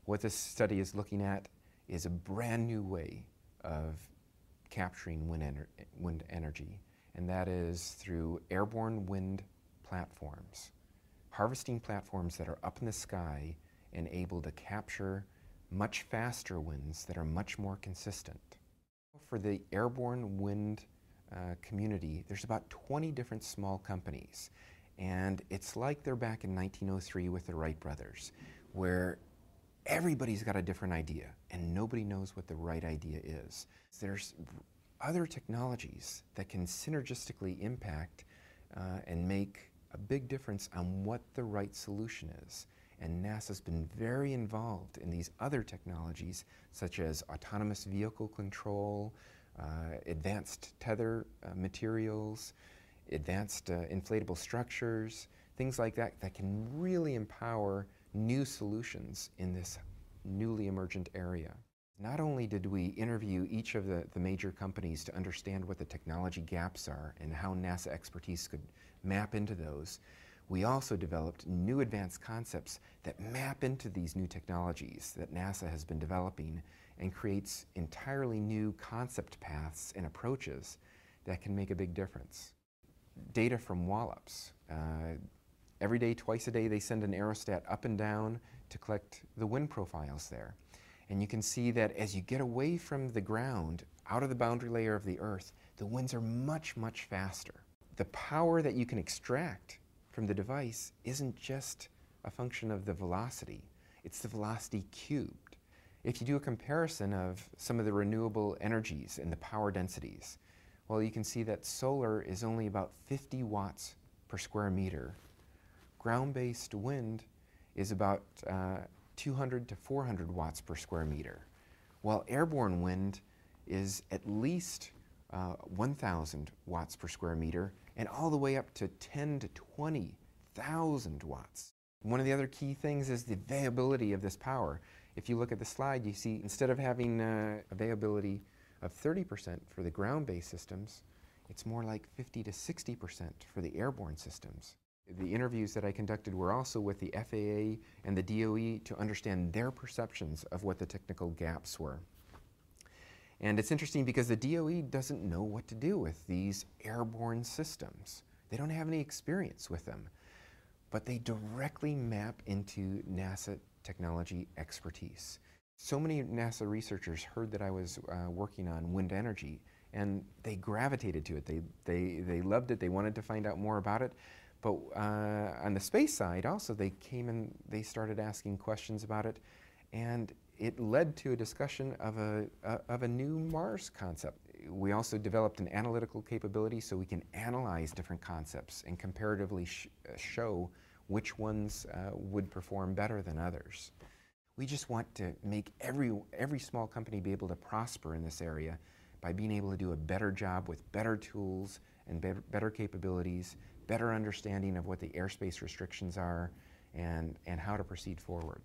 What this study is looking at is a brand new way of capturing wind energy, and that is through airborne wind platforms, harvesting platforms that are up in the sky and able to capture much faster winds that are much more consistent. For the airborne wind community, there's about 20 different small companies, and it's like they're back in 1903 with the Wright brothers, where everybody's got a different idea and nobody knows what the right idea is. There's other technologies that can synergistically impact and make a big difference on what the right solution is. And NASA's been very involved in these other technologies, such as autonomous vehicle control, advanced tether materials, advanced inflatable structures, things like that that can really empower new solutions in this newly emergent area. Not only did we interview each of the major companies to understand what the technology gaps are and how NASA expertise could map into those, we also developed new advanced concepts that map into these new technologies that NASA has been developing and creates entirely new concept paths and approaches that can make a big difference. Data from Wallops. Every day, twice a day, they send an aerostat up and down to collect the wind profiles there. And you can see that as you get away from the ground, out of the boundary layer of the Earth, the winds are much, much faster. The power that you can extract from the device isn't just a function of the velocity, it's the velocity cubed. If you do a comparison of some of the renewable energies and the power densities, well, you can see that solar is only about 50 watts per square meter. Ground-based wind is about 200 to 400 watts per square meter, while airborne wind is at least 1,000 watts per square meter and all the way up to 10 to 20,000 watts. One of the other key things is the availability of this power. If you look at the slide, you see instead of having availability of 30% for the ground-based systems, it's more like 50 to 60% for the airborne systems. The interviews that I conducted were also with the FAA and the DOE to understand their perceptions of what the technical gaps were. And it's interesting because the DOE doesn't know what to do with these airborne systems. They don't have any experience with them, but they directly map into NASA technology expertise. So many NASA researchers heard that I was working on wind energy, and they gravitated to it. They loved it. They wanted to find out more about it. But on the space side also, they came and they started asking questions about it, and it led to a discussion of a new Mars concept. We also developed an analytical capability so we can analyze different concepts and comparatively show which ones would perform better than others. We just want to make every small company be able to prosper in this area by being able to do a better job with better tools and better capabilities, better understanding of what the airspace restrictions are, and how to proceed forward.